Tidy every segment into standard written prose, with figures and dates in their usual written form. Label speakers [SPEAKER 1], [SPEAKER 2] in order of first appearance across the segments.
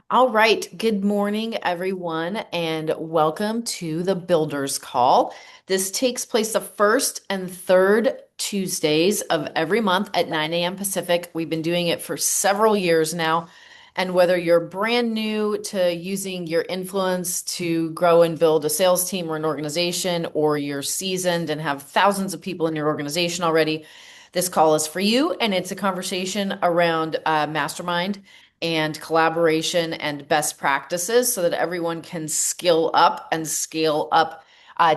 [SPEAKER 1] All right. Good morning, everyone, and welcome to the Builders Call. This takes place the first and third Tuesdays of every month at 9 a.m. Pacific. We've been doing it for several years now. And whether you're brand new to using your influence to grow and build a sales team or an organization, or you're seasoned and have thousands of people in your organization already, this call is for you. And it's a conversation around mastermind and collaboration and best practices so that everyone can skill up and scale up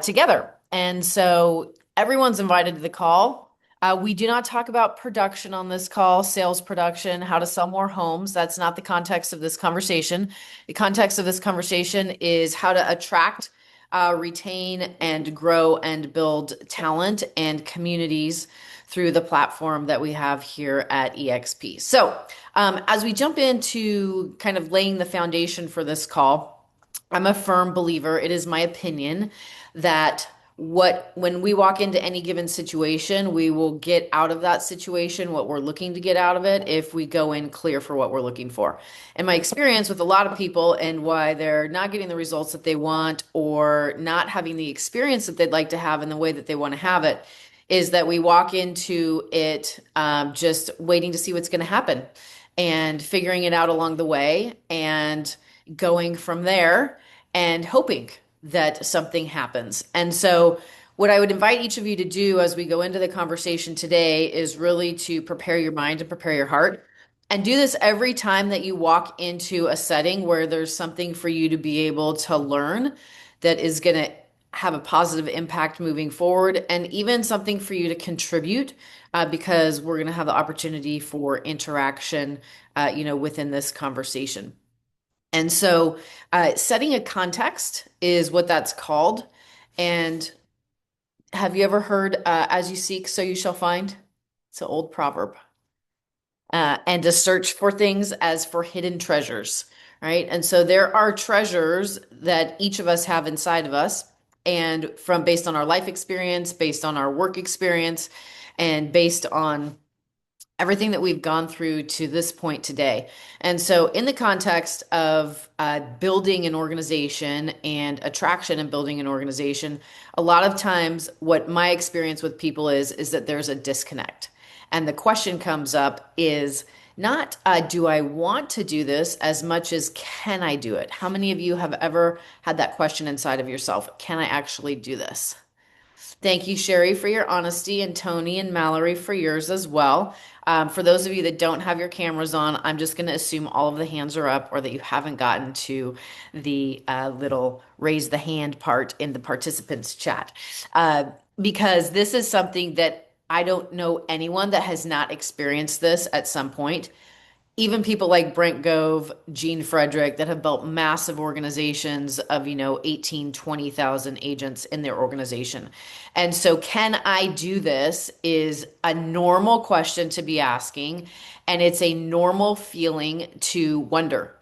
[SPEAKER 1] together. And so everyone's invited to the call. We do not talk about production on this call, sales production, how to sell more homes. That's not the context of this conversation. The context of this conversation is how to attract, retain, and grow and build talent and communities through the platform that we have here at EXP. So, as we jump into kind of laying the foundation for this call, I'm a firm believer, it is my opinion, that when we walk into any given situation, we will get out of that situation what we're looking to get out of it if we go in clear for what we're looking for. And my experience with a lot of people and why they're not getting the results that they want or not having the experience that they'd like to have in the way that they want to have it is that we walk into it just waiting to see what's going to happen and figuring it out along the way and going from there and hoping that something happens. And so, what I would invite each of you to do as we go into the conversation today is really to prepare your mind and prepare your heart. And do this every time that you walk into a setting where there's something for you to be able to learn that is going to have a positive impact moving forward, and even something for you to contribute because we're going to have the opportunity for interaction, within this conversation. And so, setting a context is what that's called. And have you ever heard, as you seek, so you shall find? It's an old proverb. And to search for things as for hidden treasures, right? And so there are treasures that each of us have inside of us, and from based on our life experience, based on our work experience, and based on everything that we've gone through to this point today. And so, in the context of building an organization and attraction and building an organization, a lot of times what my experience with people is that there's a disconnect. And the question comes up is not do I want to do this as much as can I do it? How many of you have ever had that question inside of yourself? Can I actually do this? Thank you, Sherry, for your honesty, and Tony and Mallory for yours as well. For those of you that don't have your cameras on, I'm just going to assume all of the hands are up or that you haven't gotten to the little raise the hand part in the participants chat. Because this is something that I don't know anyone that has not experienced this at some point. Even people like Brent Gove, Gene Frederick, that have built massive organizations of, 18, 20,000 agents in their organization. And so, can I do this is a normal question to be asking. And it's a normal feeling to wonder.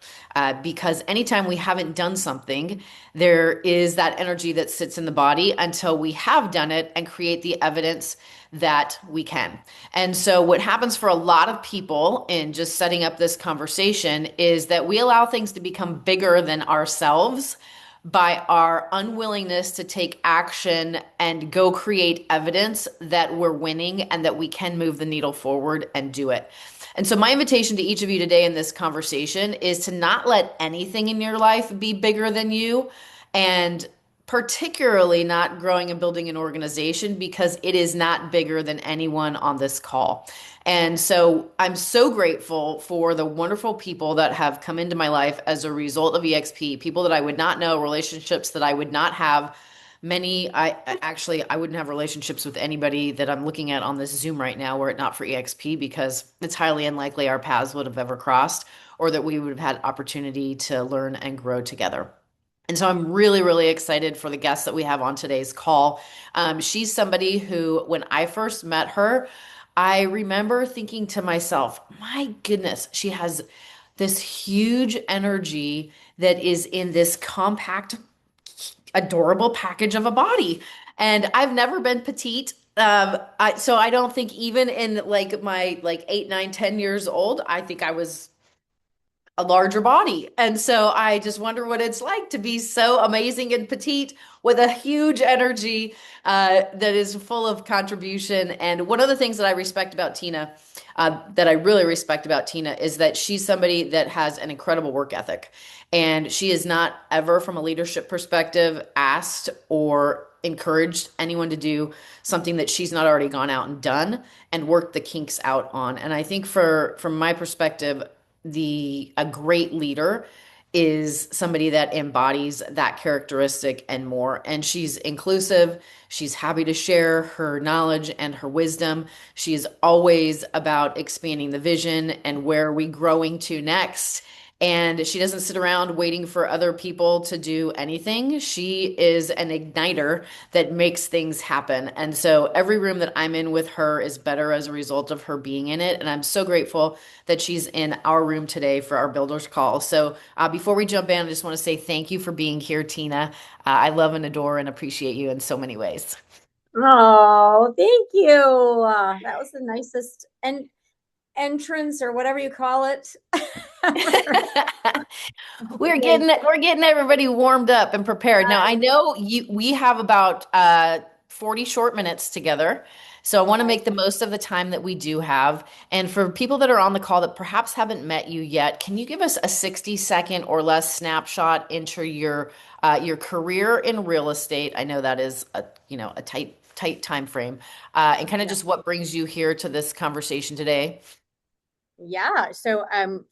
[SPEAKER 1] Because anytime we haven't done something, there is that energy that sits in the body until we have done it and create the evidence that we can. And so, what happens for a lot of people in just setting up this conversation is that we allow things to become bigger than ourselves by our unwillingness to take action and go create evidence that we're winning and that we can move the needle forward and do it. And so, my invitation to each of you today in this conversation is to not let anything in your life be bigger than you, and particularly not growing and building an organization because it is not bigger than anyone on this call. And so, I'm so grateful for the wonderful people that have come into my life as a result of EXP, people that I would not know, relationships that I would not have. Many, I wouldn't have relationships with anybody that I'm looking at on this Zoom right now were it not for EXP, because it's highly unlikely our paths would have ever crossed or that we would have had opportunity to learn and grow together. And so I'm really, really excited for the guest that we have on today's call. She's somebody who, when I first met her, I remember thinking to myself, my goodness, she has this huge energy that is in this compact, adorable package of a body. And I've never been petite. So I don't think even in like my 8, 9, 10 years old, I think I was a larger body. And so I just wonder what it's like to be so amazing and petite with a huge energy that is full of contribution. And one of the things that I respect about Tina, that I really respect about Tina, is that she's somebody that has an incredible work ethic. And she is not ever, from a leadership perspective, asked or encouraged anyone to do something that she's not already gone out and done and worked the kinks out on. And I think from my perspective, the a great leader is somebody that embodies that characteristic and more. And she's inclusive. She's happy to share her knowledge and her wisdom. She is always about expanding the vision and where are we growing to next. And she doesn't sit around waiting for other people to do anything. She is an igniter that makes things happen. And so every room that I'm in with her is better as a result of her being in it. And I'm so grateful that she's in our room today for our builders call. So before we jump in, I just want to say thank you for being here, Tina. I love and adore and appreciate you in so many ways.
[SPEAKER 2] Oh, thank you. That was the nicest entrance or whatever you call it ever. Okay.
[SPEAKER 1] We're getting everybody warmed up and prepared. Now I know you we have about 40 short minutes together. So I want to
[SPEAKER 2] Okay.
[SPEAKER 1] make the most of the time that we do have. And for people that are on the call that perhaps haven't met you yet, can you give us a 60-second or less snapshot into your career in real estate? I know that is a tight time frame. And kind of
[SPEAKER 2] Yeah.
[SPEAKER 1] just what brings you here to this conversation today.
[SPEAKER 2] Yeah. So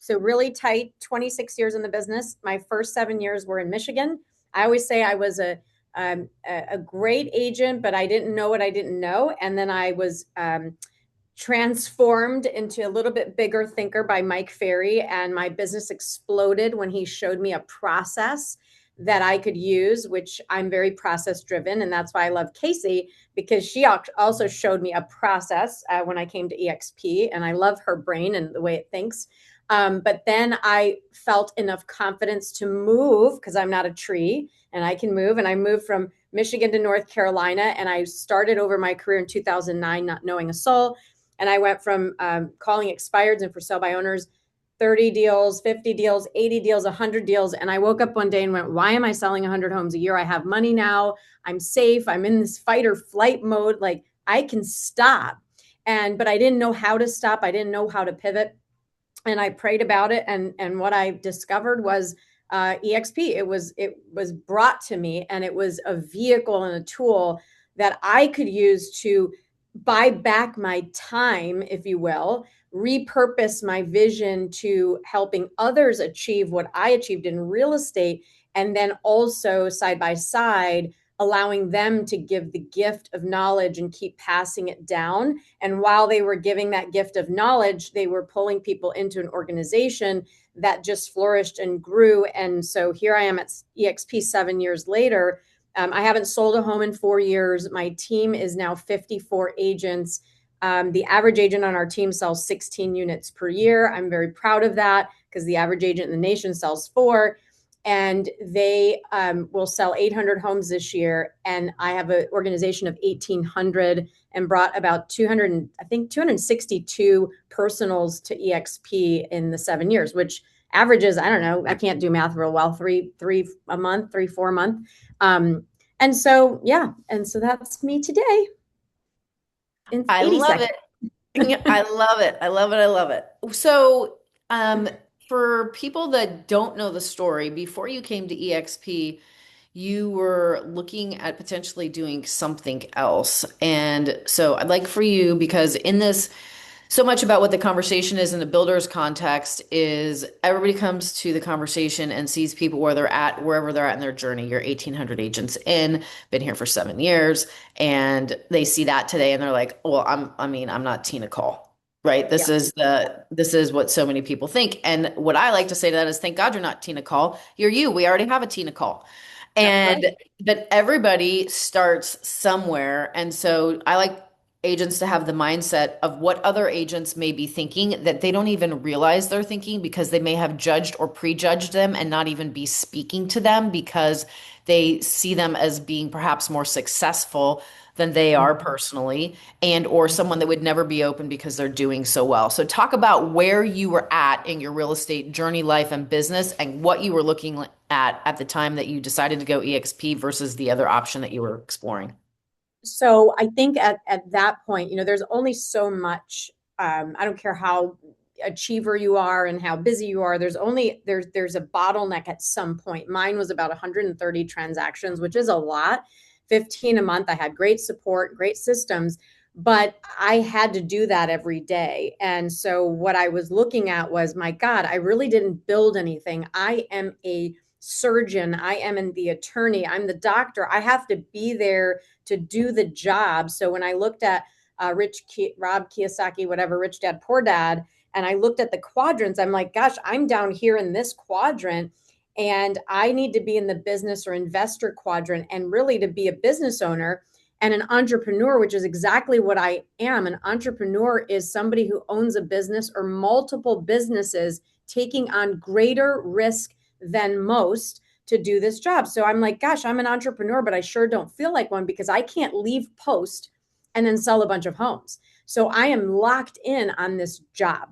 [SPEAKER 2] really tight, 26 years in the business. My first 7 years were in Michigan. I always say I was a great agent, but I didn't know what I didn't know. And then I was transformed into a little bit bigger thinker by Mike Ferry, and my business exploded when he showed me a process that I could use, which I'm very process driven. And that's why I love Casey, because she also showed me a process when I came to EXP, and I love her brain and the way it thinks. But then I felt enough confidence to move because I'm not a tree and I can move. And I moved from Michigan to North Carolina, and I started over my career in 2009, not knowing a soul. And I went from calling expireds and for sale by owners 30 deals, 50 deals, 80 deals, 100 deals. And I woke up one day and went, why am I selling 100 homes a year? I have money now. I'm safe. I'm in this fight or flight mode. Like I can stop. But I didn't know how to stop. I didn't know how to pivot. And I prayed about it. And what I discovered was EXP. It was brought to me, and it was a vehicle and a tool that I could use to buy back my time, if you will, repurpose my vision to helping others achieve what I achieved in real estate. And then also side by side, allowing them to give the gift of knowledge and keep passing it down. And while they were giving that gift of knowledge, they were pulling people into an organization that just flourished and grew. And so here I am at EXP 7 years later. I haven't sold a home in 4 years. My team is now 54 agents. The average agent on our team sells 16 units per year. I'm very proud of that because the average agent in the nation sells four. And they will sell 800 homes this year. And I have an organization of 1,800 and brought about 200, I think 262 personals to EXP in the 7 years, which averages, I don't know, I can't do math real well, three a month, 3, 4 a month. And so, yeah. And so that's me today in
[SPEAKER 1] I
[SPEAKER 2] 80
[SPEAKER 1] love
[SPEAKER 2] seconds.
[SPEAKER 1] it. I love it. I love it. I love it. So, um, for people that don't know the story, before you came to EXP, you were looking at potentially doing something else. And so I'd like for you, because in this, so much about what the conversation is in the builder's context is everybody comes to the conversation and sees people where they're at, wherever they're at in their journey. You're 1,800 agents in, been here for 7 years, and they see that today and they're like, well, I'm not Tina Caul. Right.
[SPEAKER 2] Yeah.
[SPEAKER 1] This is what so many people think. And what I like to say to that is thank God you're not Tina Caul. You're you. We already have a Tina Caul.
[SPEAKER 2] That's right.
[SPEAKER 1] And but everybody starts somewhere. And so I like agents to have the mindset of what other agents may be thinking that they don't even realize they're thinking because they may have judged or prejudged them and not even be speaking to them because they see them as being perhaps more successful than they are personally, and or someone that would never be open because they're doing so well. So talk about where you were at in your real estate journey, life, and business, and what you were looking at the time that you decided to go EXP versus the other option that you were exploring.
[SPEAKER 2] So I think at that point, there's only so much. I don't care how achiever you are and how busy you are. There's a bottleneck at some point. Mine was about 130 transactions, which is a lot. 15 a month. I had great support, great systems, but I had to do that every day. And so what I was looking at was, my God, I really didn't build anything. I am a surgeon. I am the attorney. I'm the doctor. I have to be there to do the job. So when I looked at Rob Kiyosaki, whatever, Rich Dad Poor Dad, and I looked at the quadrants, I'm like, gosh, I'm down here in this quadrant, and I need to be in the business or investor quadrant. And really, to be a business owner and an entrepreneur, which is exactly what I am. An entrepreneur is somebody who owns a business or multiple businesses, taking on greater risk than most to do this job. So I'm like, gosh, I'm an entrepreneur, but I sure don't feel like one, because I can't leave post and then sell a bunch of homes. So I am locked in on this job.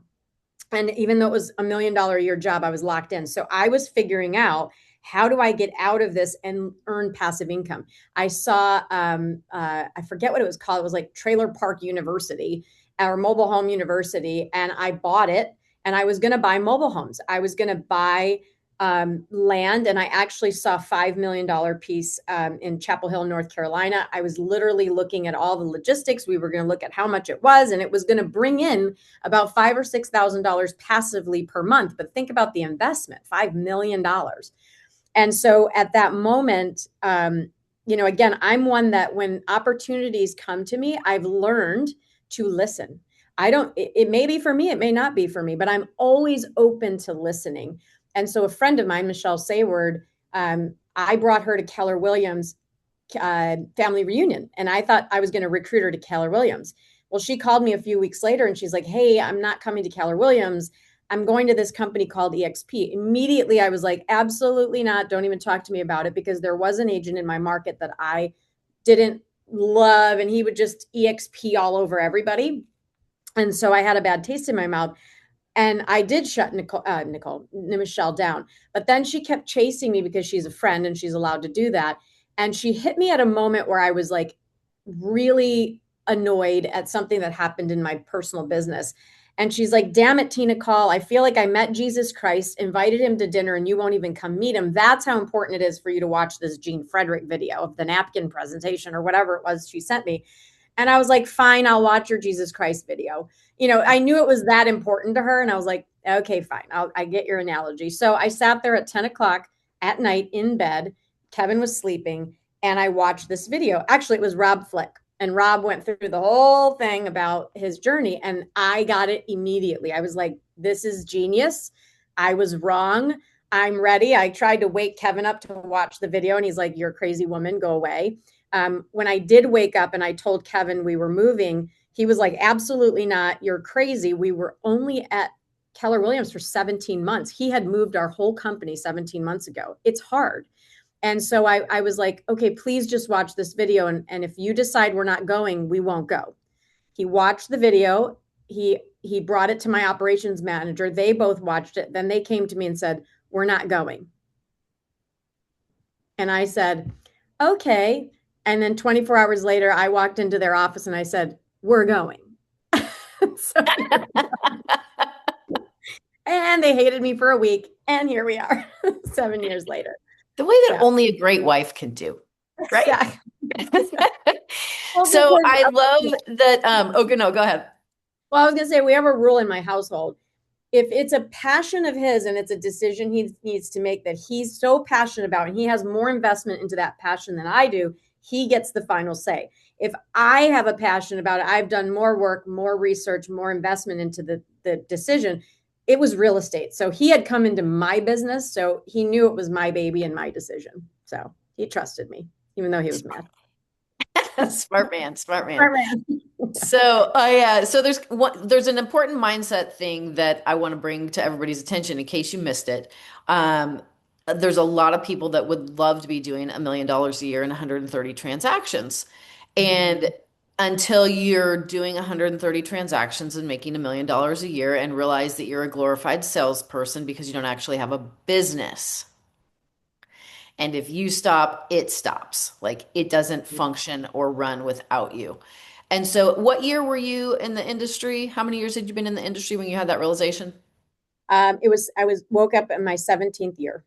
[SPEAKER 2] And even though it was $1 million a year job, I was locked in. So I was figuring out, how do I get out of this and earn passive income? I saw, I forget what it was called. It was like Trailer Park University or Mobile Home University. And I bought it, and I was going to buy mobile homes. I was going to buy land. And I actually saw a $5 million piece in Chapel Hill, North Carolina. I was literally looking at all the logistics. We were going to look at how much it was, and it was going to bring in about $5,000 or $6,000 passively per month. But think about the investment, $5 million. And so at that moment, again, I'm one that when opportunities come to me, I've learned to listen. It may be for me, it may not be for me, but I'm always open to listening. And so a friend of mine, Michelle Sayward, I brought her to Keller Williams family reunion. And I thought I was going to recruit her to Keller Williams. Well, she called me a few weeks later and she's like, hey, I'm not coming to Keller Williams. I'm going to this company called EXP. Immediately, I was like, absolutely not. Don't even talk to me about it, because there was an agent in my market that I didn't love, and he would just EXP all over everybody. And so I had a bad taste in my mouth. And I did shut Michelle down. But then she kept chasing me because she's a friend and she's allowed to do that. And she hit me at a moment where I was like really annoyed at something that happened in my personal business. And she's like, damn it, Tina Caul, I feel like I met Jesus Christ, invited him to dinner, and you won't even come meet him. That's how important it is for you to watch this Gene Frederick video of the napkin presentation or whatever it was she sent me. And I was like, fine, I'll watch your Jesus Christ video. I knew it was that important to her. And I was like, okay, fine. I get your analogy. So I sat there at 10 o'clock at night in bed. Kevin was sleeping, and I watched this video. Actually, it was Rob Flick. And Rob went through the whole thing about his journey, and I got it immediately. I was like, this is genius. I was wrong. I'm ready. I tried to wake Kevin up to watch the video, and he's like, you're a crazy woman. Go away. When I did wake up and I told Kevin we were moving, he was like, absolutely not. You're crazy. We were only at Keller Williams for 17 months. He had moved our whole company 17 months ago. It's hard. And so I was like, okay, please just watch this video. And if you decide we're not going, we won't go. He watched the video. He brought it to my operations manager. They both watched it. Then they came to me and said, we're not going. And I said, okay. And then 24 hours later, I walked into their office and I said, we're going. So, and they hated me for a week. And here we are 7 years later.
[SPEAKER 1] The way that
[SPEAKER 2] So,
[SPEAKER 1] only a great wife can do, right?
[SPEAKER 2] exactly. Well,
[SPEAKER 1] So
[SPEAKER 2] because
[SPEAKER 1] I love that. Okay, no, go ahead.
[SPEAKER 2] Well, I was going to say, we have a rule in my household. If it's a passion of his and it's a decision he needs to make that he's so passionate about, and he has more investment into that passion than I do, he gets the final say. If I have a passion about it, I've done more work, more research, more investment into the decision. It was real estate. So he had come into my business. So he knew it was my baby and my decision. So he trusted me, even though he was mad.
[SPEAKER 1] Smart man, smart man.
[SPEAKER 2] Smart man.
[SPEAKER 1] So there's an important mindset thing that I want to bring to everybody's attention in case you missed it. There's a lot of people that would love to be doing $1 million a year and 130 transactions. And until you're doing 130 transactions and making $1 million a year and realize that you're a glorified salesperson because you don't actually have a business. And if you stop, it stops. Like it doesn't function or run without you. And so, what year were you in the industry? How many years had you been in the industry when you had that realization?
[SPEAKER 2] I was woke up in my 17th year.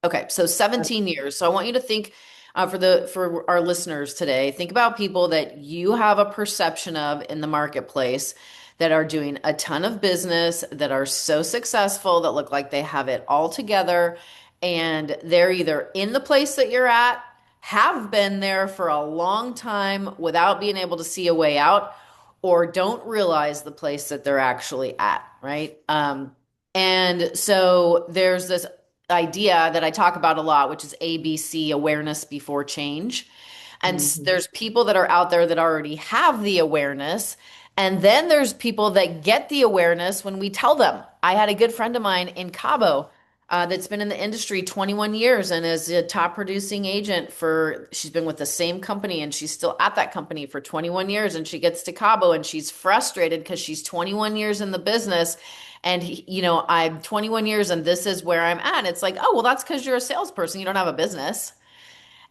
[SPEAKER 1] Okay, so 17 years. So I want you to think for our listeners today, think about people that you have a perception of in the marketplace that are doing a ton of business, that are so successful, that look like they have it all together, and they're either in the place that you're at, have been there for a long time without being able to see a way out, or don't realize the place that they're actually at, right? And so there's this idea that I talk about a lot, which is ABC, awareness before change. And
[SPEAKER 2] Mhm.
[SPEAKER 1] there's people that are out there that already have the awareness. And then there's people that get the awareness when we tell them. I had a good friend of mine in Cabo that's been in the industry 21 years and is a top producing agent she's been with the same company and she's still at that company for 21 years. And she gets to Cabo and she's frustrated because she's 21 years in the business and I'm 21 years and this is where I'm at. It's like, oh, well, that's because you're a salesperson. You don't have a business.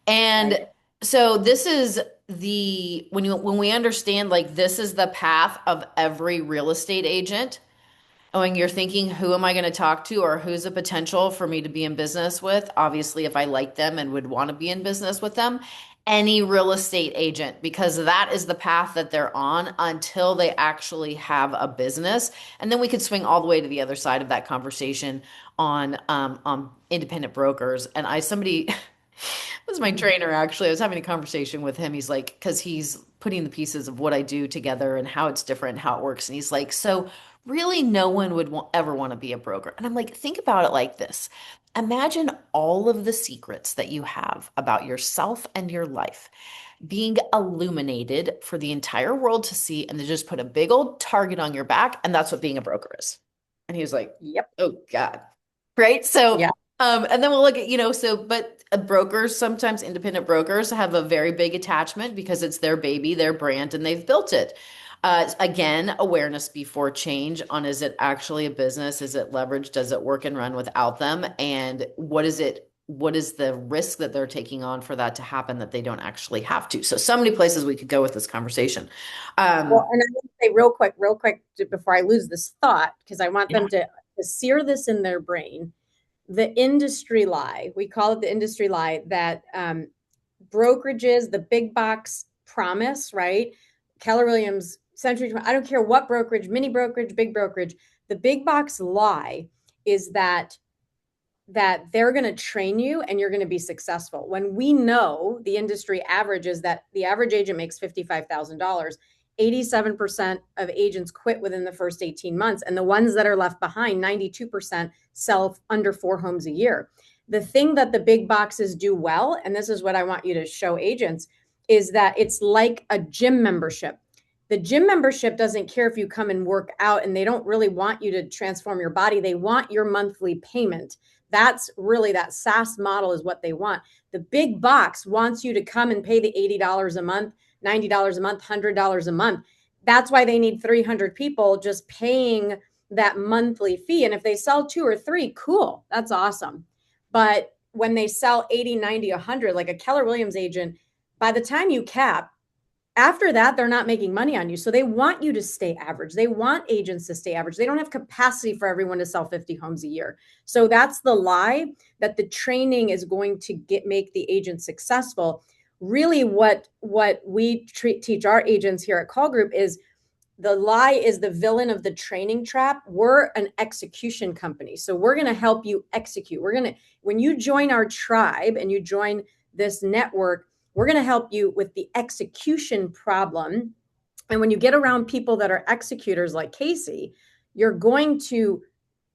[SPEAKER 1] And
[SPEAKER 2] Right.
[SPEAKER 1] so this is when we understand like this is the path of every real estate agent. And when you're thinking, who am I going to talk to or who's a potential for me to be in business with? Obviously, if I like them and would want to be in business with them, any real estate agent, because that is the path that they're on until they actually have a business. And then we could swing all the way to the other side of that conversation on independent brokers. And somebody was my trainer actually. I was having a conversation with him. He's like, because he's putting the pieces of what I do together and how it's different, how it works. And he's like, so really, no one would ever want to be a broker. And I'm like, think about it like this. Imagine all of the secrets that you have about yourself and your life being illuminated for the entire world to see, and they just put a big old target on your back. And that's what being a broker is. And he was like,
[SPEAKER 2] Yep.
[SPEAKER 1] oh God. Right. So,
[SPEAKER 2] Yeah.
[SPEAKER 1] and then we'll look at, but brokers, sometimes independent brokers have a very big attachment because it's their baby, their brand, and they've built it. Again, awareness before change on is it actually a business? Is it leverage? Does it work and run without them? And what is the risk that they're taking on for that to happen that they don't actually have to? So many places we could go with this conversation.
[SPEAKER 2] Well,
[SPEAKER 1] Um,
[SPEAKER 2] and I want to say real quick, before I lose this thought, because I want them to sear this in their brain. The industry lie, we call it the industry lie, that brokerages, the big box promise, right? Keller Williams, Century, I don't care what brokerage, mini brokerage, big brokerage, the big box lie is that they're going to train you and you're going to be successful. When we know the industry average is that the average agent makes $55,000, 87% of agents quit within the first 18 months. And the ones that are left behind, 92% sell under 4 homes a year. The thing that the big boxes do well, and this is what I want you to show agents, is that it's like a gym membership. The gym membership doesn't care if you come and work out, and they don't really want you to transform your body. They want your monthly payment. That's really that SaaS model is what they want. The big box wants you to come and pay the $80 a month, $90 a month, $100 a month. That's why they need 300 people just paying that monthly fee. And if they sell two or three, cool, that's awesome. But when they sell 80, 90, 100, like a Keller Williams agent, by the time you cap, after that, they're not making money on you. So they want you to stay average. They want agents to stay average. They don't have capacity for everyone to sell 50 homes a year. So that's the lie, that the training is going to make the agent successful. Really, what we teach our agents here at Call Group is the lie is the villain of the training trap. We're an execution company. So we're going to help you execute. When you join our tribe and you join this network, we're going to help you with the execution problem. And when you get around people that are executors like Casey, you're going to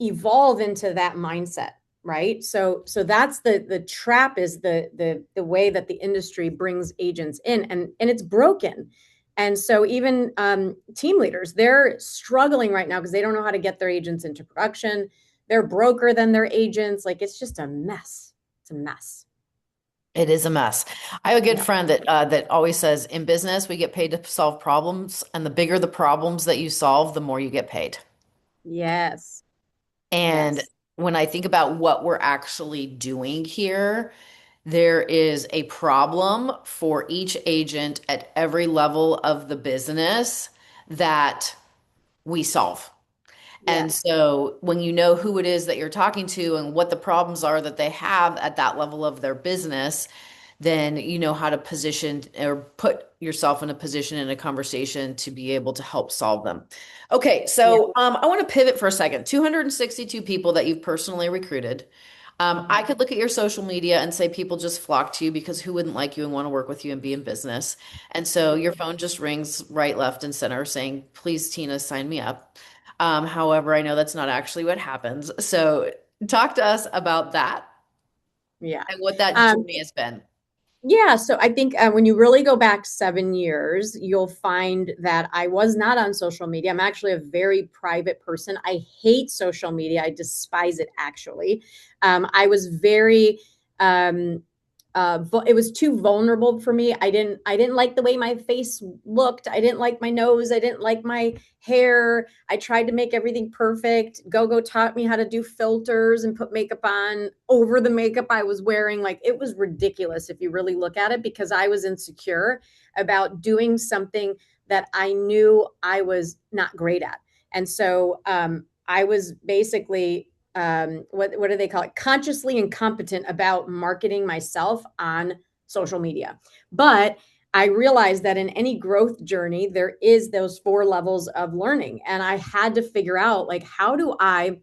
[SPEAKER 2] evolve into that mindset, right? So that's the trap, is the way that the industry brings agents in, and it's broken. And so even team leaders, they're struggling right now because they don't know how to get their agents into production. They're broker than their agents. Like, it's just a mess. It's a mess.
[SPEAKER 1] It is a mess. I have a good
[SPEAKER 2] Yeah.
[SPEAKER 1] friend that always says, in business, we get paid to solve problems, and the bigger the problems that you solve, the more you get paid.
[SPEAKER 2] Yes.
[SPEAKER 1] And
[SPEAKER 2] Yes.
[SPEAKER 1] when I think about what we're actually doing here, there is a problem for each agent at every level of the business that we solve. And
[SPEAKER 2] Yes.
[SPEAKER 1] so when you know who it is that you're talking to and what the problems are that they have at that level of their business, then you know how to position or put yourself in a position in a conversation to be able to help solve them. Okay,
[SPEAKER 2] Yeah.
[SPEAKER 1] so I want to pivot for a second. 262 people that you've personally recruited. I
[SPEAKER 2] Mhm.
[SPEAKER 1] could look at your social media and say people just flock to you because who wouldn't like you and want to work with you and be in business? And so your phone just rings right, left, and center saying, please, Tina, sign me up. However, I know that's not actually what happens. So talk to us about that
[SPEAKER 2] Yeah.
[SPEAKER 1] and what that
[SPEAKER 2] Um,
[SPEAKER 1] journey has been.
[SPEAKER 2] Yeah, so I think when you really go back 7 years, you'll find that I was not on social media. I'm actually a very private person. I hate social media. I despise it, actually. I was very, um, it was too vulnerable for me. I didn't like the way my face looked. I didn't like my nose. I didn't like my hair. I tried to make everything perfect. Go taught me how to do filters and put makeup on over the makeup I was wearing. Like, it was ridiculous if you really look at it, because I was insecure about doing something that I knew I was not great at. And so I was basically, what do they call it? Consciously incompetent about marketing myself on social media. But I realized that in any growth journey, there is those 4 levels of learning. And I had to figure out, like, how do I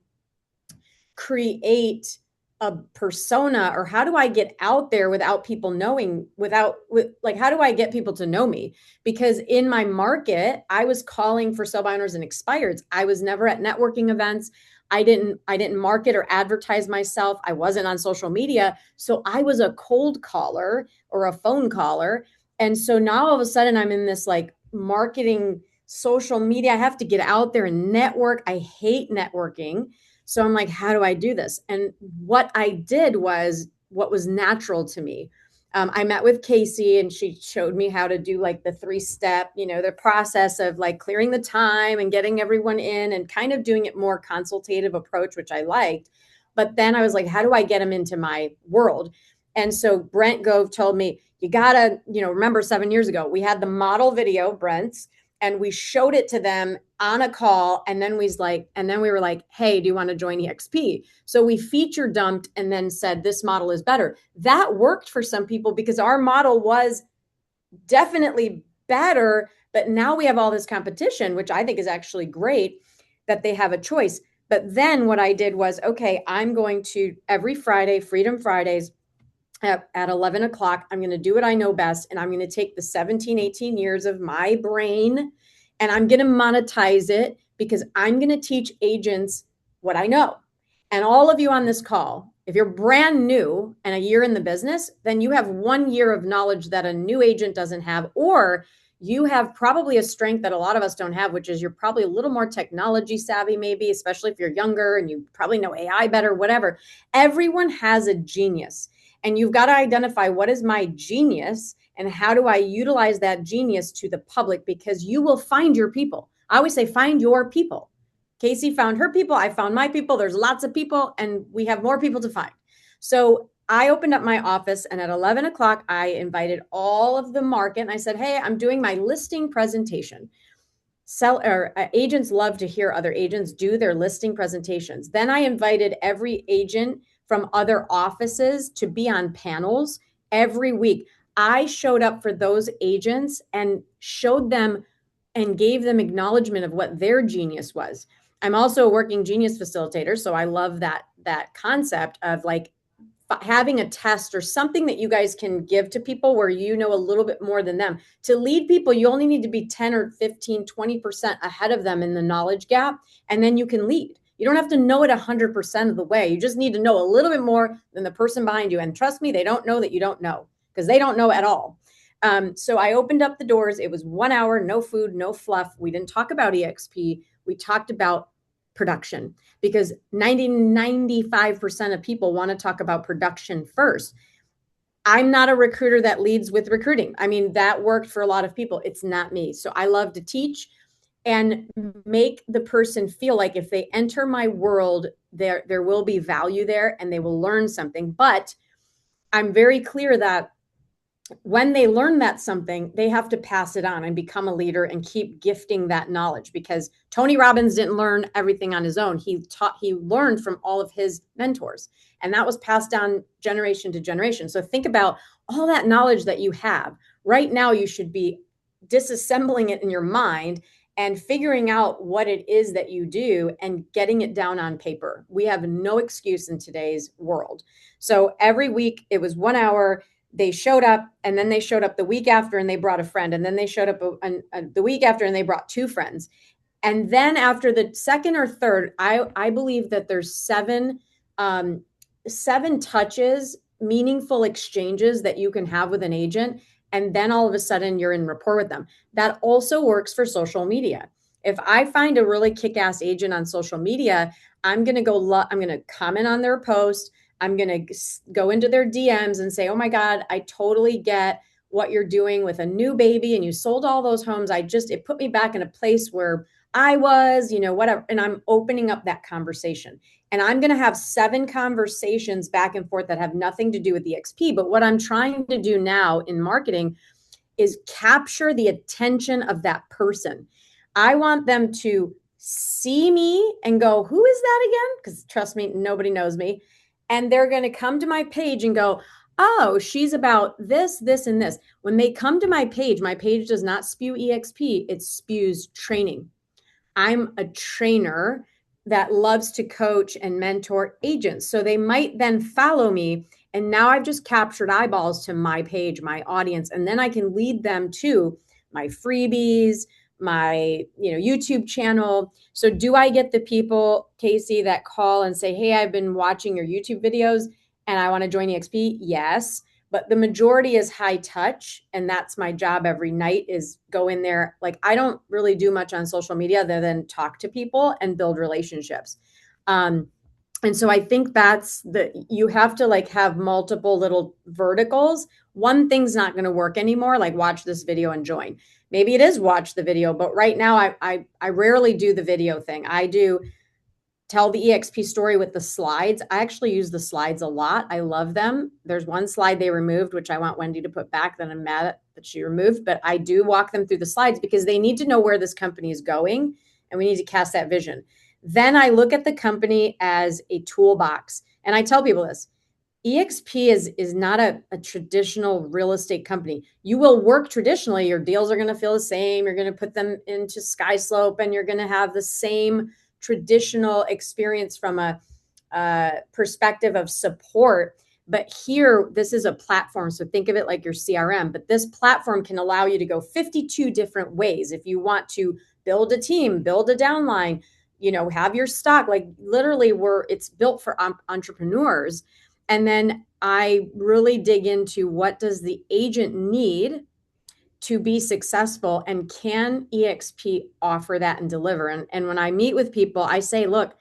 [SPEAKER 2] create a persona, or how do I get out there without people knowing, like, how do I get people to know me? Because in my market, I was calling for sub owners and expireds. I was never at networking events. I didn't market or advertise myself. I wasn't on social media. So I was a cold caller or a phone caller. And so now all of a sudden I'm in this like marketing social media. I have to get out there and network. I hate networking. So I'm like, how do I do this? And what I did was what was natural to me. I met with Casey and she showed me how to do like the 3 step, the process of like clearing the time and getting everyone in and kind of doing it more consultative approach, which I liked. But then I was like, how do I get them into my world? And so Brent Gove told me, you gotta, remember 7 years ago, we had the model video, Brent's, and we showed it to them on a call, and then we were like, hey, do you want to join EXP? So we feature dumped and then said this model is better. That worked for some people because our model was definitely better, but now we have all this competition, which I think is actually great that they have a choice. But then what I did was, okay, I'm going to every Friday, Freedom Fridays, at 11 o'clock, I'm going to do what I know best. And I'm going to take the 17, 18 years of my brain and I'm going to monetize it, because I'm going to teach agents what I know. And all of you on this call, if you're brand new and a year in the business, then you have 1 year of knowledge that a new agent doesn't have, or you have probably a strength that a lot of us don't have, which is you're probably a little more technology savvy, maybe, especially if you're younger and you probably know AI better, whatever. Everyone has a genius. And you've got to identify, what is my genius and how do I utilize that genius to the public? Because you will find your people. I always say, find your people. Casey found her people. I found my people. There's lots of people and we have more people to find. So I opened up my office, and at 11 o'clock, I invited all of the market and I said, hey, I'm doing my listing presentation. Agents love to hear other agents do their listing presentations. Then I invited every agent from other offices to be on panels every week. I showed up for those agents and showed them and gave them acknowledgement of what their genius was. I'm also a working genius facilitator, so I love that concept of like having a test or something that you guys can give to people where you know a little bit more than them. To lead people, you only need to be 10 or 15, 20% ahead of them in the knowledge gap, and then you can lead. You don't have to know it 100% of the way. You just need to know a little bit more than the person behind you. And trust me, they don't know that you don't know, because they don't know at all. So I opened up the doors. It was 1 hour, no food, no fluff. We didn't talk about EXP. We talked about production, because 95% of people want to talk about production first. I'm not a recruiter that leads with recruiting. I mean, that worked for a lot of people. It's not me. So I love to teach and make the person feel like if they enter my world, there will be value there and they will learn something. But I'm very clear that when they learn that something, they have to pass it on and become a leader and keep gifting that knowledge, because Tony Robbins didn't learn everything on his own. He learned from all of his mentors, and that was passed down generation to generation. So think about all that knowledge that you have right now. You should be disassembling it in your mind and figuring out what it is that you do and getting it down on paper. We have no excuse in today's world. So every week it was 1 hour. They showed up, and then they showed up the week after and they brought a friend, and then they showed up the week after and they brought two friends. And then after the second or third, I believe that there's seven touches, meaningful exchanges that you can have with an agent, and then all of a sudden you're in rapport with them. That also works for social media. If I find a really kick-ass agent on social media, I'm going to comment on their post. I'm going to go into their DMs and say, oh my God, I totally get what you're doing with a new baby and you sold all those homes. It put me back in a place where I was, whatever. And I'm opening up that conversation. And I'm going to have 7 conversations back and forth that have nothing to do with EXP. But what I'm trying to do now in marketing is capture the attention of that person. I want them to see me and go, who is that again? Because trust me, nobody knows me. And they're going to come to my page and go, oh, she's about this, this, and this. When they come to my page does not spew EXP, it spews training. I'm a trainer that loves to coach and mentor agents. So they might then follow me. And now I've just captured eyeballs to my page, my audience, and then I can lead them to my freebies, my YouTube channel. So do I get the people, Casey, that call and say, hey, I've been watching your YouTube videos and I want to join EXP? Yes. But the majority is high touch, and that's my job every night, is go in there. Like, I don't really do much on social media other than talk to people and build relationships. And so I think you have to have multiple little verticals. One thing's not going to work anymore, like watch this video and join. Maybe it is watch the video, but right now I rarely do the video thing. I do tell the EXP story with the slides. I actually use the slides a lot. I love them. There's one slide they removed, which I want Wendy to put back, that I'm mad at that she removed, but I do walk them through the slides because they need to know where this company is going, and we need to cast that vision. Then I look at the company as a toolbox. And I tell people this: EXP is not a traditional real estate company. You will work traditionally. Your deals are going to feel the same. You're going to put them into SkySlope, and you're going to have the same traditional experience from a perspective of support. But here, this is a platform. So think of it like your CRM. But this platform can allow you to go 52 different ways. If you want to build a team, build a downline, have your stock, literally it's built for entrepreneurs. And then I really dig into, what does the agent need to be successful, and can EXP offer that and deliver? And when I meet with people, I say, look,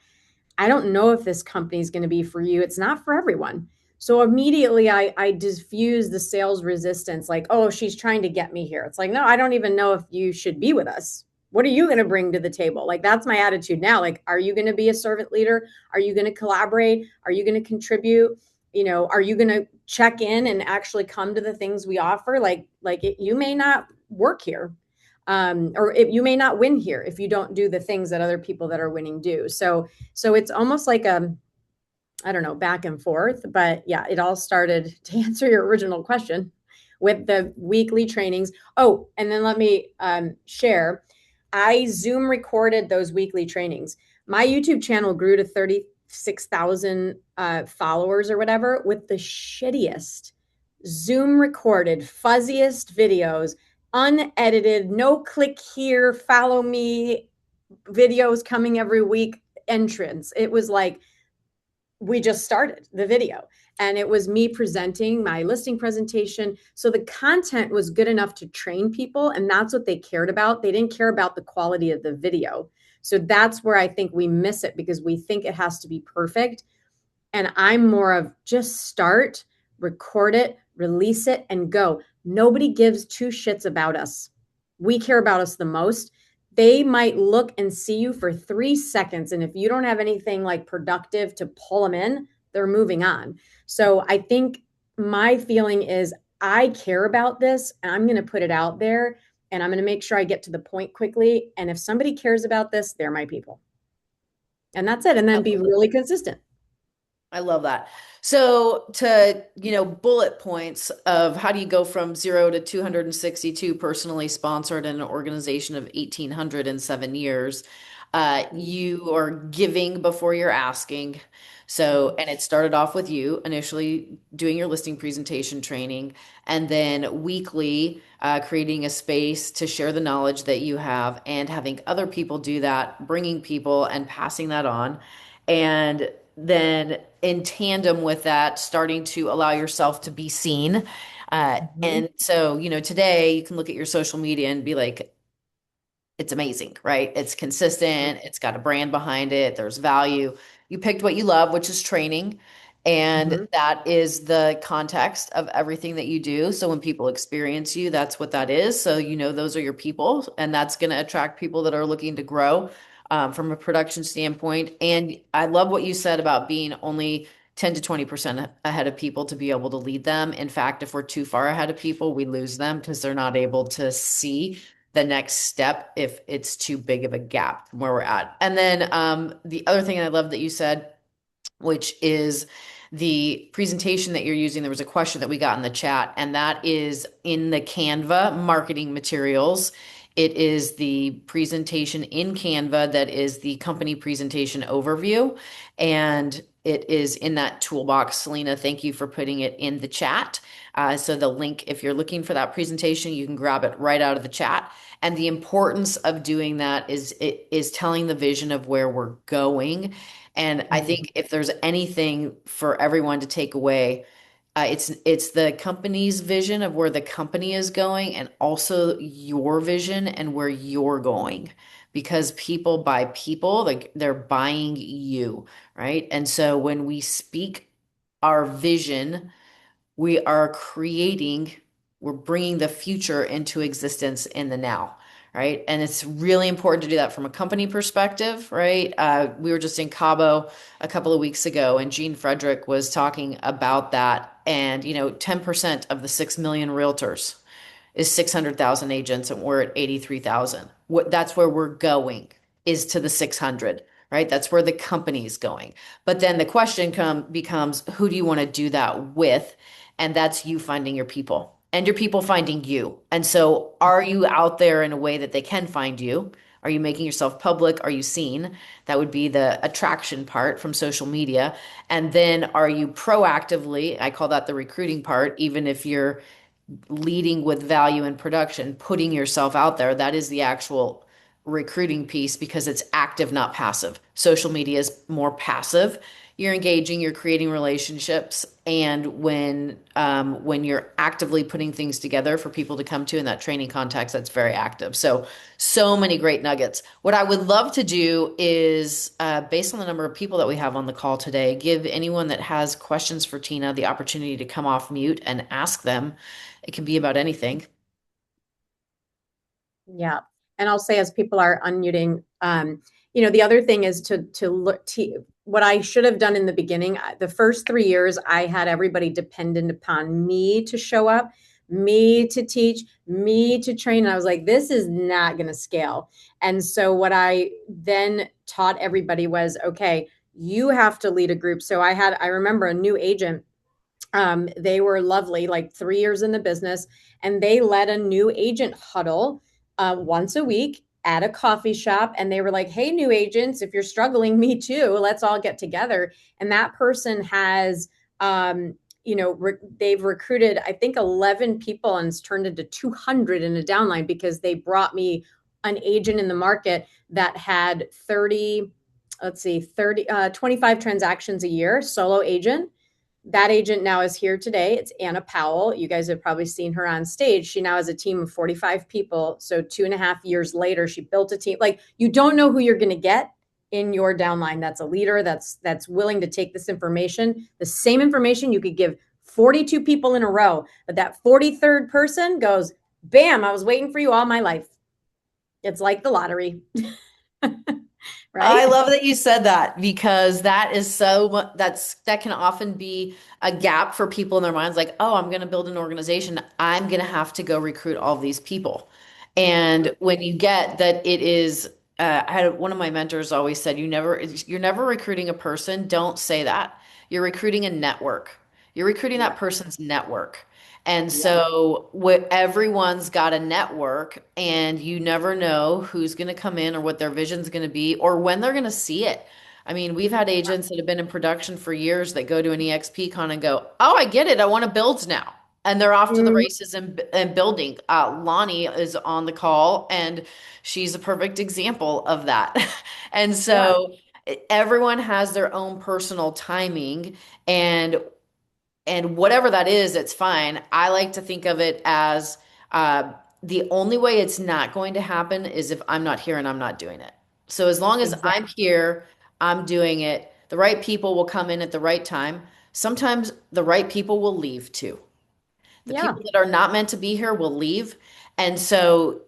[SPEAKER 2] I don't know if this company is going to be for you. It's not for everyone. So immediately I diffuse the sales resistance, like, oh, she's trying to get me here. It's like, no, I don't even know if you should be with us. What are you going to bring to the table? That's my attitude now. Are you going to be a servant leader? Are you going to collaborate? Are you going to contribute? Are you going to check in and actually come to the things we offer? You may not work here, or you may not win here if you don't do the things that other people that are winning do. So it's almost like I don't know, back and forth. But yeah, it all started, to answer your original question, with the weekly trainings. Oh, and then let me share. I Zoom recorded those weekly trainings. My YouTube channel grew to 36,000 followers or whatever with the shittiest Zoom recorded, fuzziest videos, unedited, no click here, follow me videos coming every week entrance. It was like, we just started the video, and it was me presenting my listing presentation. So the content was good enough to train people, and that's what they cared about. They didn't care about the quality of the video. So that's where I think we miss it, because we think it has to be perfect. And I'm more of, just start, record it, release it, and go. Nobody gives two shits about us. We care about us the most. They might look and see you for 3 seconds. And if you don't have anything like productive to pull them in, they're moving on. So I think my feeling is I care about this and I'm going to put it out there and I'm going to make sure I get to the point quickly. And if somebody cares about this, they're my people. And that's it. And
[SPEAKER 1] I
[SPEAKER 2] then be
[SPEAKER 1] love that.
[SPEAKER 2] really consistent.
[SPEAKER 1] I love that. So to, bullet points of how do you go from 0 to 262 personally sponsored in an organization of 1,800 in 7 years. You are giving before you're asking. So, and it started off with you initially doing your listing presentation training, and then weekly creating a space to share the knowledge that you have and having other people do that, bringing people and passing that on. And then in tandem with that, starting to allow yourself to be seen.
[SPEAKER 2] Mhm.
[SPEAKER 1] And so, today you can look at your social media and be like, it's amazing, right? It's consistent, it's got a brand behind it, there's value. You picked what you love, which is training, and
[SPEAKER 2] Mhm.
[SPEAKER 1] that is the context of everything that you do. So when people experience you, that's what that is. So those are your people, and that's going to attract people that are looking to grow from a production standpoint. And I love what you said about being only 10 to 20% ahead of people to be able to lead them. In fact, if we're too far ahead of people, we lose them because they're not able to see the next step if it's too big of a gap from where we're at. And then the other thing I love that you said, which is the presentation that you're using. There was a question that we got in the chat, and that is in the Canva marketing materials. It is the presentation in Canva that is the company presentation overview. And it is in that toolbox. Selena, thank you for putting it in the chat. So the link, if you're looking for that presentation, you can grab it right out of the chat. And the importance of doing that is it is telling the vision of where we're going. And I
[SPEAKER 2] Mhm.
[SPEAKER 1] think if there's anything for everyone to take away, it's the company's vision of where the company is going, and also your vision and where you're going. Because people buy people, like they're buying you, right? And so when we speak our vision, we are creating, we're bringing the future into existence in the now, right? And it's really important to do that from a company perspective, right? We were just in Cabo a couple of weeks ago, and Gene Frederick was talking about that. And, 10% of the 6 million realtors is 600,000 agents, and we're at 83,000. That's where we're going, is to the 600, right? That's where the company's going. But then the question becomes, who do you want to do that with? And that's you finding your people and your people finding you. And so are you out there in a way that they can find you? Are you making yourself public? Are you seen? That would be the attraction part from social media. And then are you proactively, I call that the recruiting part, even if you're leading with value and production, putting yourself out there. That is the actual recruiting piece because it's active, not passive. Social media is more passive. You're engaging, you're creating relationships, and when you're actively putting things together for people to come to in that training context, that's very active. So many great nuggets. What I would love to do is, based on the number of people that we have on the call today, give anyone that has questions for Tina the opportunity to come off mute and ask them. It can be about anything.
[SPEAKER 2] Yeah. And I'll say as people are unmuting, the other thing is to look what I should have done in the beginning. The first 3 years, I had everybody dependent upon me to show up, me to teach, me to train. And I was like, this is not going to scale. And so what I then taught everybody was, okay, you have to lead a group. So I remember a new agent, they were lovely, like 3 years in the business, and they led a new agent huddle once a week at a coffee shop. And they were like, hey, new agents, if you're struggling, me too, let's all get together. And that person has, they've recruited, I think, 11 people and it's turned into 200 in a downline because they brought me an agent in the market that had 30, let's see, 30, 25 transactions a year, solo agent. That agent now is here today. It's Anna Powell. You guys have probably seen her on stage. She now has a team of 45 people. So 2.5 years later, she built a team. Like, you don't know who you're going to get in your downline. That's a leader that's willing to take this information, the same information you could give 42 people in a row. But that 43rd person goes, bam, I was waiting for you all my life. It's like the lottery,
[SPEAKER 1] I
[SPEAKER 2] right?
[SPEAKER 1] love that you said that because that is that can often be a gap for people in their minds like, oh, I'm going to build an organization. I'm going to have to go recruit all these people.
[SPEAKER 2] Mhm.
[SPEAKER 1] And when you get that it is I had one of my mentors always said you're never recruiting a person. Don't say that. You're recruiting a network. You're recruiting
[SPEAKER 2] Yeah.
[SPEAKER 1] that person's network. And
[SPEAKER 2] Yeah.
[SPEAKER 1] so everyone's got a network, and you never know who's going to come in or what their vision's going to be or when they're going to see it. I mean, we've had agents that have been in production for years that go to an EXP con and go, "Oh, I get it. I want to build now." And they're off to the
[SPEAKER 2] Mhm.
[SPEAKER 1] races and building. Lonnie is on the call, and she's a perfect example of that. And
[SPEAKER 2] Yeah.
[SPEAKER 1] so everyone has their own personal timing, and whatever that is, it's fine. I like to think of it as the only way it's not going to happen is if I'm not here and I'm not doing it. So as long as I'm
[SPEAKER 2] Exactly.
[SPEAKER 1] here, I'm doing it. The right people will come in at the right time. Sometimes the right people will leave too. The
[SPEAKER 2] Yeah.
[SPEAKER 1] people that are not meant to be here will leave. And so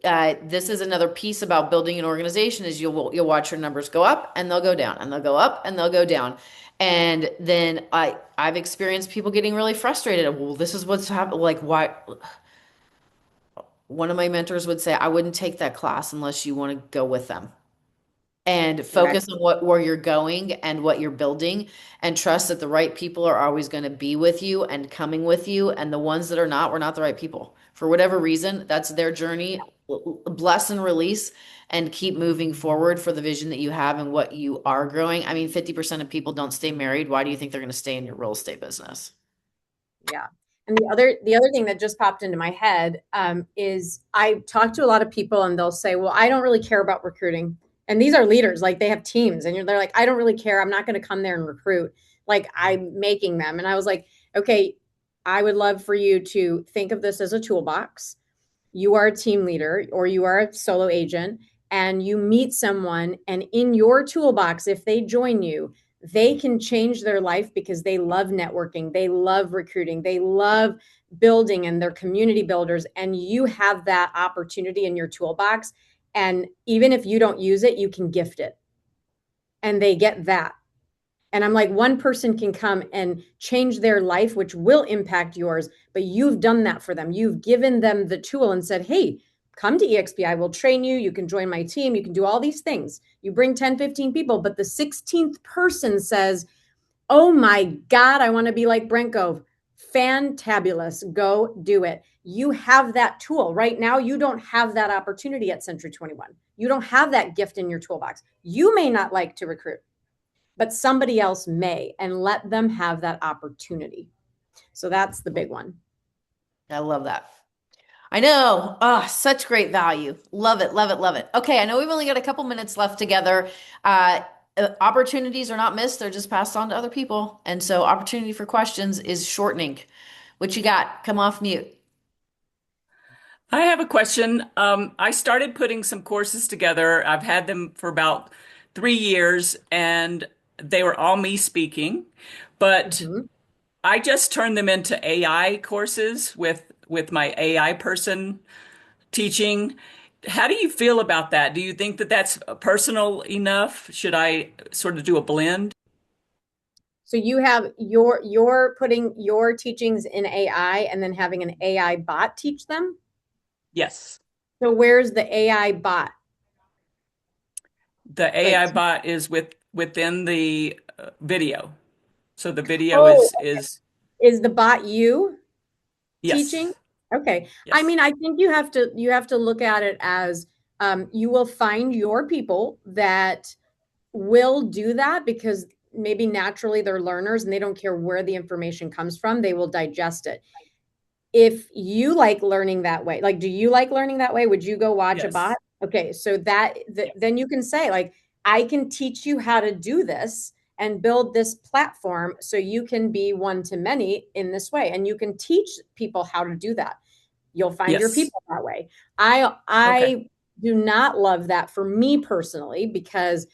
[SPEAKER 1] this is another piece about building an organization is you'll watch your numbers go up and they'll go down and they'll go up and they'll go down. And then I've experienced people getting really frustrated. Well, this is what's happened. Like why one of my mentors would say, I wouldn't take that class unless you want to go with them and
[SPEAKER 2] Right.
[SPEAKER 1] focus on where you're going and what you're building and trust that the right people are always going to be with you and coming with you and the ones that are not were not the right people for whatever reason. That's their journey. Bless and release and keep moving forward for the vision that you have and what you are growing. I mean, 50% of people don't stay married. Why do you think they're going to stay in your real estate business?
[SPEAKER 2] Yeah. And the other thing that just popped into my head is I talk to a lot of people and they'll say, "Well, I don't really care about recruiting." And these are leaders, like they have teams, and they're like, "I don't really care. I'm not going to come there and recruit. Like I'm making them." And I was like, "Okay, I would love for you to think of this as a toolbox. You are a team leader or you are a solo agent and you meet someone and in your toolbox if they join you they can change their life because they love networking, they love recruiting, they love building and they're community builders and you have that opportunity in your toolbox and even if you don't use it you can gift it and they get that and I'm like, one person can come and change their life, which will impact yours, but you've done that for them. You've given them the tool and said, hey, come to EXP. I will train you. You can join my team. You can do all these things. You bring 10, 15 people, but the 16th person says, oh my God, I want to be like Brent Gove. Fantabulous. Go do it. You have that tool. Right now, you don't have that opportunity at Century 21. You don't have that gift in your toolbox. You may not like to recruit but somebody else may and let them have that opportunity. So that's the big one.
[SPEAKER 1] I love that. I know. Ah, such great value. Love it, love it, love it. Okay, I know we've only got a couple minutes left together. Uh, Opportunities are not missed, they're just passed on to other people. And so opportunity for questions is shortening. What you got? Come off mute.
[SPEAKER 3] I have a question. I started putting some courses together. I've had them for about 3 years, and they were all me speaking, but
[SPEAKER 2] Mhm.
[SPEAKER 3] I just turned them into AI courses with my AI person teaching. How do you feel about that? Do you think that that's personal enough? Should I sort of do a blend?
[SPEAKER 2] So you have you're putting your teachings in AI and then having an AI bot teach them.
[SPEAKER 3] Yes.
[SPEAKER 2] So where's the AI bot?
[SPEAKER 3] The
[SPEAKER 2] Like,
[SPEAKER 3] AI bot is within the video. So the video
[SPEAKER 2] oh,
[SPEAKER 3] is
[SPEAKER 2] is the bot you teaching?
[SPEAKER 3] yes.
[SPEAKER 2] Okay. I
[SPEAKER 3] Yes.
[SPEAKER 2] mean, I think you have to look at it as you will find your people that will do that because maybe naturally they're learners and they don't care where the information comes from, they will digest it. If you like learning that way, like do you like learning that way? Would you go watch a bot?
[SPEAKER 3] Yes.
[SPEAKER 2] Okay, so
[SPEAKER 3] Yes.
[SPEAKER 2] then you can say like I can teach you how to do this and build this platform so you can be one to many in this way and you can teach people how to do that. You'll find your
[SPEAKER 3] Yes.
[SPEAKER 2] people that way. I
[SPEAKER 3] Okay.
[SPEAKER 2] I do not love that for me personally because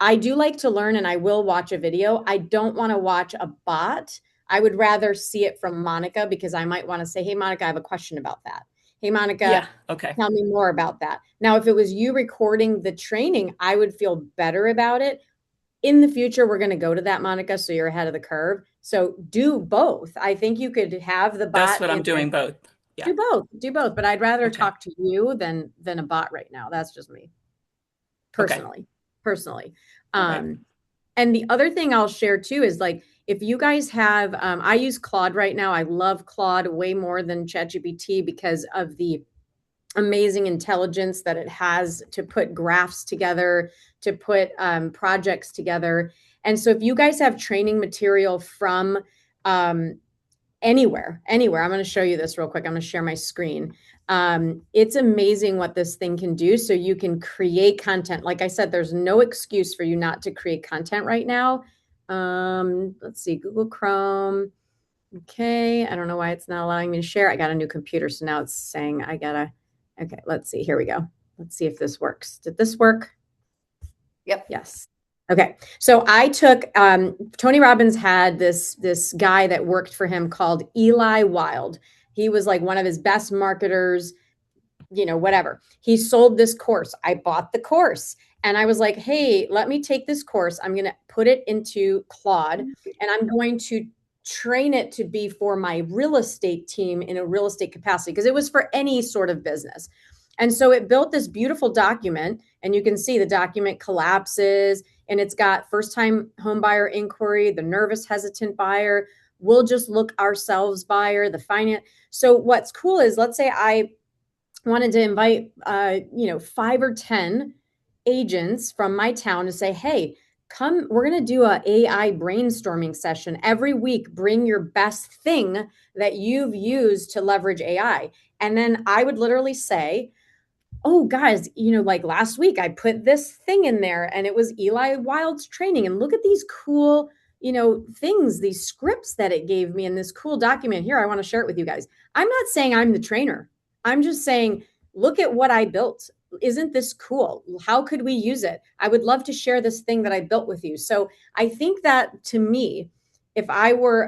[SPEAKER 2] I do like to learn and I will watch a video. I don't want to watch a bot. I would rather see it from Monica because I might want to say, hey, Monica, I have a question about that. Hey, Monica,
[SPEAKER 3] Yeah. Okay.
[SPEAKER 2] tell me more about that. Now, if it was you recording the training, I would feel better about it. In the future, we're going to go to that, Monica, so you're ahead of the curve. So do both. I think you could have the
[SPEAKER 3] That's
[SPEAKER 2] bot
[SPEAKER 3] what I'm
[SPEAKER 2] in there.
[SPEAKER 3] doing both. Yeah.
[SPEAKER 2] Do both, but I'd rather
[SPEAKER 3] Okay.
[SPEAKER 2] talk to you than a bot right now. That's just me
[SPEAKER 3] Okay.
[SPEAKER 2] personally.
[SPEAKER 3] All right.
[SPEAKER 2] Um, and the other thing I'll share too is like if you guys have, I use Claude right now. I love Claude way more than ChatGPT because of the amazing intelligence that it has to put graphs together, to put projects together. And so if you guys have training material from um, anywhere, I'm going to show you this real quick. I'm going to share my screen. It's amazing what this thing can do. So you can create content. Like I said, there's no excuse for you not to create content right now. Let's see, Google Chrome. Okay, I don't know why it's not allowing me to share. I got a new computer, so now it's saying I gotta. Okay, let's see. Here we go. Let's see if this works. Did this work?
[SPEAKER 1] Yep.
[SPEAKER 2] Yes. Okay. So I took Tony Robbins had this guy that worked for him called Eli Wild. He was like one of his best marketers, whatever. He sold this course. I bought the course and I was like, hey, let me take this course. I'm going to put it into Claude and I'm going to train it to be for my real estate team in a real estate capacity because it was for any sort of business. And so it built this beautiful document and you can see the document collapses and it's got first time home buyer inquiry, the nervous hesitant buyer, we'll just look ourselves buyer, the finance. So what's cool is let's say I wanted to invite 5 or 10 agents from my town to say, hey, come, we're going to do a AI brainstorming session every week. Bring your best thing that you've used to leverage AI. And then I would literally say, oh guys, like last week I put this thing in there and it was Eli Wild's training and look at these cool things, these scripts that it gave me in this cool document here. I want to share it with you guys. I'm not saying I'm the trainer. I'm just saying look at what I built. Isn't this cool? How could we use it? I would love to share this thing that I built with you. So I think that to me, if I were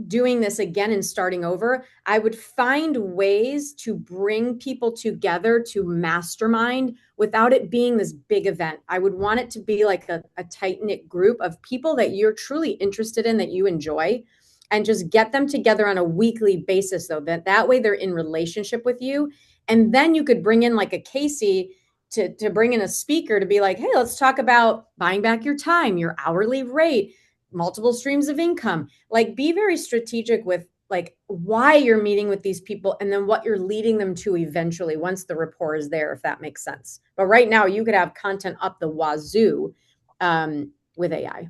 [SPEAKER 2] doing this again and starting over, I would find ways to bring people together to mastermind without it being this big event. I would want it to be like a tight knit group of people that you're truly interested in, that you enjoy, and just get them together on a weekly basis, though, that way they're in relationship with you. And then you could bring in like a Casey to bring in a speaker to be like, hey, let's talk about buying back your time, your hourly rate, multiple streams of income. Like be very strategic with like why you're meeting with these people and then what you're leading them to eventually once the rapport is there, if that makes sense. But right now you could have content up the wazoo with AI.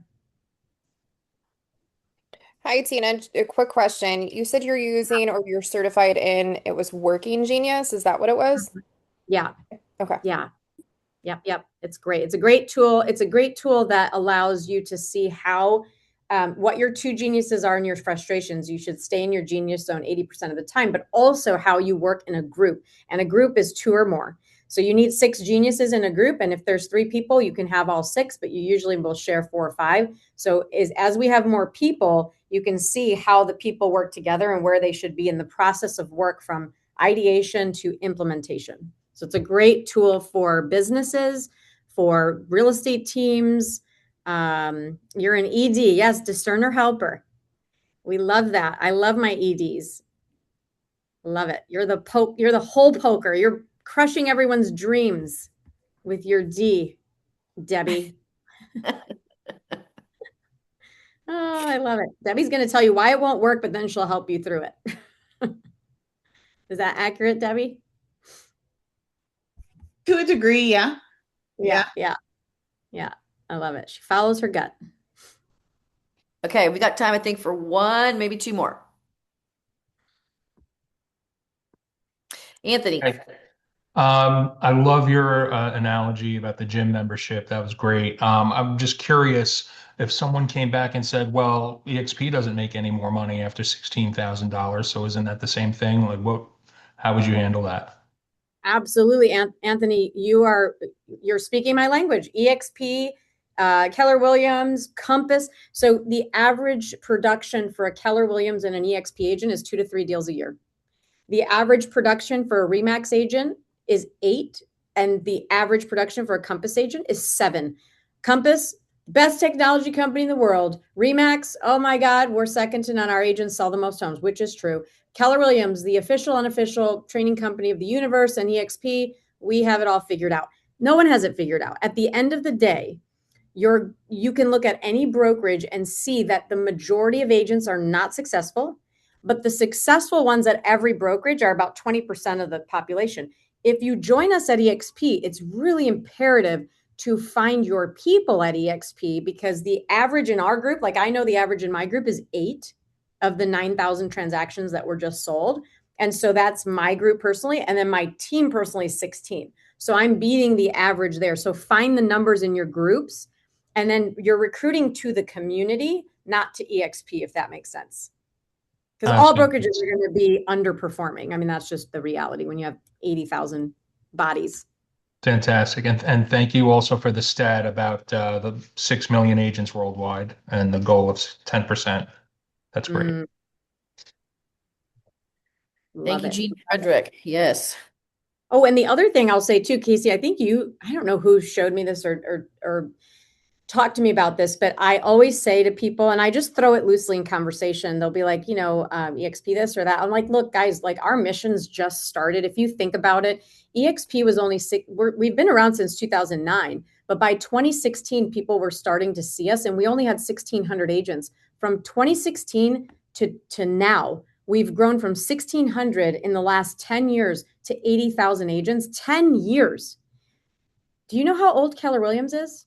[SPEAKER 4] Hi, Tina. A quick question. You said you're using or you're certified in, it was Working Genius. Is that what it was?
[SPEAKER 2] Yeah.
[SPEAKER 4] Okay.
[SPEAKER 2] Yeah. Yep. It's great. It's a great tool. It's a great tool that allows you to see how what your two geniuses are and your frustrations. You should stay in your genius zone 80% of the time, but also how you work in a group. And a group is two or more. So you need 6 geniuses in a group. And if there's 3 people, you can have all 6, but you usually will share 4 or 5. So as we have more people, you can see how the people work together and where they should be in the process of work from ideation to implementation. So it's a great tool for businesses, for real estate teams. You're an ED. Yes, discerner helper. We love that. I love my EDs. Love it. You're the whole poker. You're crushing everyone's dreams with your D, Debbie. Oh, I love it. Debbie's going to tell you why it won't work, but then she'll help you through it. Is that accurate, Debbie?
[SPEAKER 5] To a degree, yeah.
[SPEAKER 2] Yeah. I love it. She follows her gut.
[SPEAKER 1] Okay, we got time, I think, for one, maybe 2 more. Anthony.
[SPEAKER 6] Hey. I love your analogy about the gym membership. That was great. I'm just curious if someone came back and said, well, EXP doesn't make any more money after $16,000. So isn't that the same thing? Like how would you handle that?
[SPEAKER 2] Absolutely, Anthony. You're speaking my language. EXP Keller Williams, Compass. So the average production for a Keller Williams and an EXP agent is 2 to 3 deals a year. The average production for a Remax agent is 8, and the average production for a Compass agent is 7. Compass, best technology company in the world. Remax, oh my God, we're second to none. Our agents sell the most homes, which is true. Keller Williams, the official, unofficial training company of the universe, and EXP, we have it all figured out. No one has it figured out. At the end of the day, you can look at any brokerage and see that the majority of agents are not successful, but the successful ones at every brokerage are about 20% of the population. If you join us at EXP, it's really imperative to find your people at EXP, because the average in our group, like I know the average in my group is 8 of the 9,000 transactions that were just sold. And so that's my group personally. And then my team personally is 16. So I'm beating the average there. So find the numbers in your groups, and then you're recruiting to the community, not to EXP, if that makes sense. Because all brokerages are going to be underperforming. I mean, that's just the reality when you have 80,000 bodies.
[SPEAKER 6] Fantastic. And thank you also for the stat about the 6 million agents worldwide and the goal of 10%. That's great.
[SPEAKER 1] Thank
[SPEAKER 2] Love
[SPEAKER 1] you,
[SPEAKER 2] it.
[SPEAKER 1] Jean Frederick. Yes.
[SPEAKER 2] Oh, and the other thing I'll say too, Casey, I think I don't know who showed me this or talk to me about this, but I always say to people, and I just throw it loosely in conversation, they'll be like, EXP this or that. I'm like, look, guys, like our mission's just started. If you think about it, EXP was only we've been around since 2009, but by 2016, people were starting to see us, and we only had 1,600 agents. From 2016 to now, we've grown from 1,600 in the last 10 years to 80,000 agents. 10 years. Do you know how old Keller Williams is?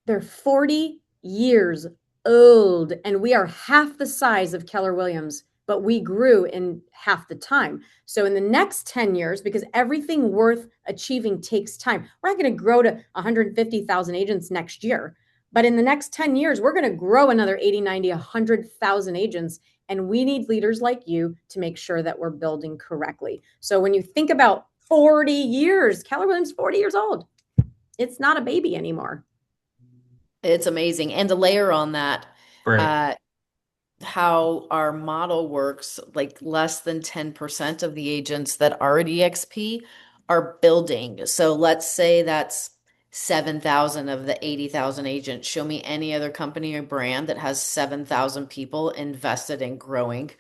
[SPEAKER 2] They're 40 years old, and we are half the size of Keller Williams, but we grew in half the time. So in the next 10 years, because everything worth achieving takes time, we're not going to grow to 150,000 agents next year. But in the next 10 years, we're going to grow another 80, 90, 100,000 agents. And we need leaders like you to make sure that we're building correctly. So when you think about 40 years, Keller Williams, 40 years old, it's not a baby anymore.
[SPEAKER 1] It's amazing. And to layer on that,
[SPEAKER 6] Great.
[SPEAKER 1] how our model works, like less than 10% of the agents that are at EXP are building. So let's say that's 7,000 of the 80,000 agents. Show me any other company or brand that has 7,000 people invested in growing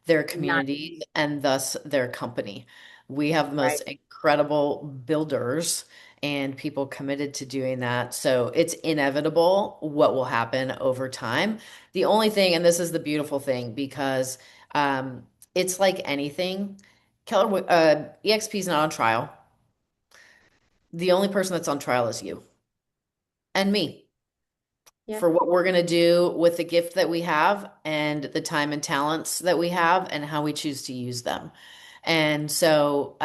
[SPEAKER 1] their
[SPEAKER 2] Not
[SPEAKER 1] community and thus their company. We have the
[SPEAKER 2] right.
[SPEAKER 1] most incredible builders and people committed to doing that. So it's inevitable what will happen over time. The only thing, and this is the beautiful thing, because it's like anything, EXP is not on trial. The only person that's on trial is you and me
[SPEAKER 2] Yeah.
[SPEAKER 1] for what we're going to do with the gift that we have and the time and talents that we have and how we choose to use them. And so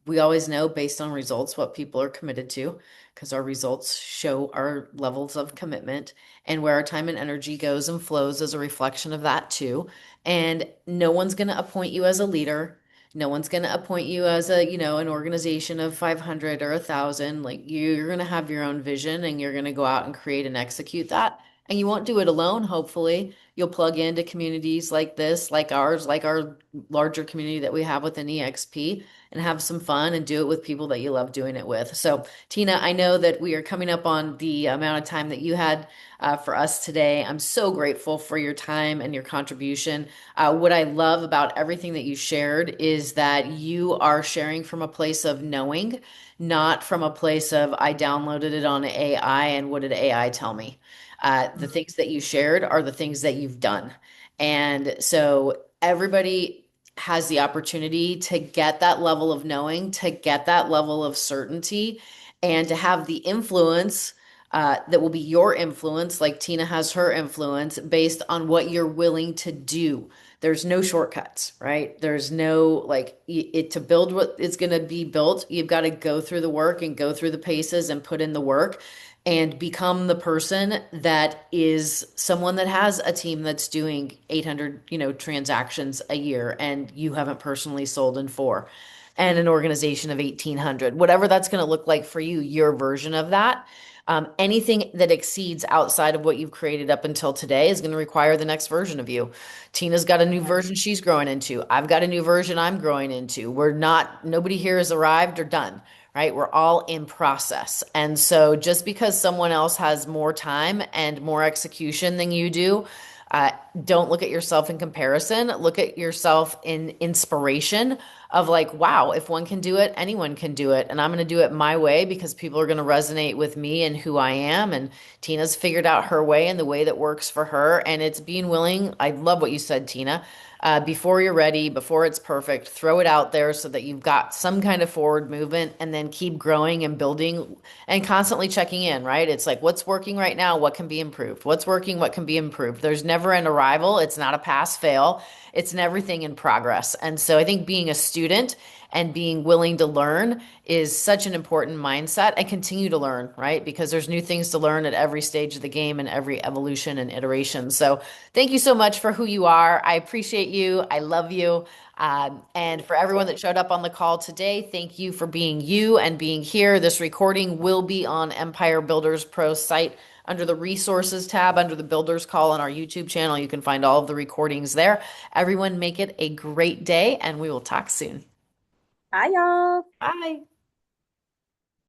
[SPEAKER 1] we always know based on results what people are committed to, because our results show our levels of commitment, and where our time and energy goes and flows as a reflection of that too. And no one's going to appoint you as a leader. No one's going to appoint you as an organization of 500 or 1,000. Like you're going to have your own vision and you're going to go out and create and execute that. And you won't do it alone, hopefully. You'll plug into communities like this, like ours, like our larger community that we have within EXP, and have some fun and do it with people that you love doing it with. So, Tina, I know that we are coming up on the amount of time that you had for us today. I'm so grateful for your time and your contribution. What I love about everything that you shared is that you are sharing from a place of knowing, not from a place of I downloaded it on AI and what did AI tell me? The things that you shared are the things that you've done. And so everybody has the opportunity to get that level of knowing, to get that level of certainty, and to have the influence that will be your influence, like Tina has her influence, based on what you're willing to do. There's no shortcuts, right? There's no like it to build what is going to be built. You've got to go through the work and go through the paces and put in the work and become the person that is someone that has a team that's doing 800, transactions a year and you haven't personally sold in four, and an organization of 1,800, whatever that's going to look like for you, your version of that. Anything that exceeds outside of what you've created up until today is going to require the next version of you. Tina's got a new version she's growing into. I've got a new version I'm growing into. Nobody here has arrived or done, right? We're all in process. And so just because someone else has more time and more execution than you do, uh, don't look at yourself in comparison. Look at yourself in inspiration of like, wow, if one can do it, anyone can do it. And I'm going to do it my way because people are going to resonate with me and who I am. And Tina's figured out her way and the way that works for her. And it's being willing. I love what you said, Tina. Before you're ready, before it's perfect, throw it out there so that you've got some kind of forward movement and then keep growing and building and constantly checking in, right? It's like, what's working right now? What can be improved? What's working? What can be improved? There's never an arrival. It's not a pass fail. It's an everything in progress. And so I think being a student and being willing to learn is such an important mindset and continue to learn, right? Because there's new things to learn at every stage of the game and every evolution and iteration. So thank you so much for who you are. I appreciate you. I love you. And for everyone that showed up on the call today, thank you for being you and being here. This recording will be on Empire Builders Pro site under the resources tab, under the Builders Call on our YouTube channel. You can find all of the recordings there. Everyone, make it a great day, and we will talk soon.
[SPEAKER 2] Bye, y'all.
[SPEAKER 1] Bye.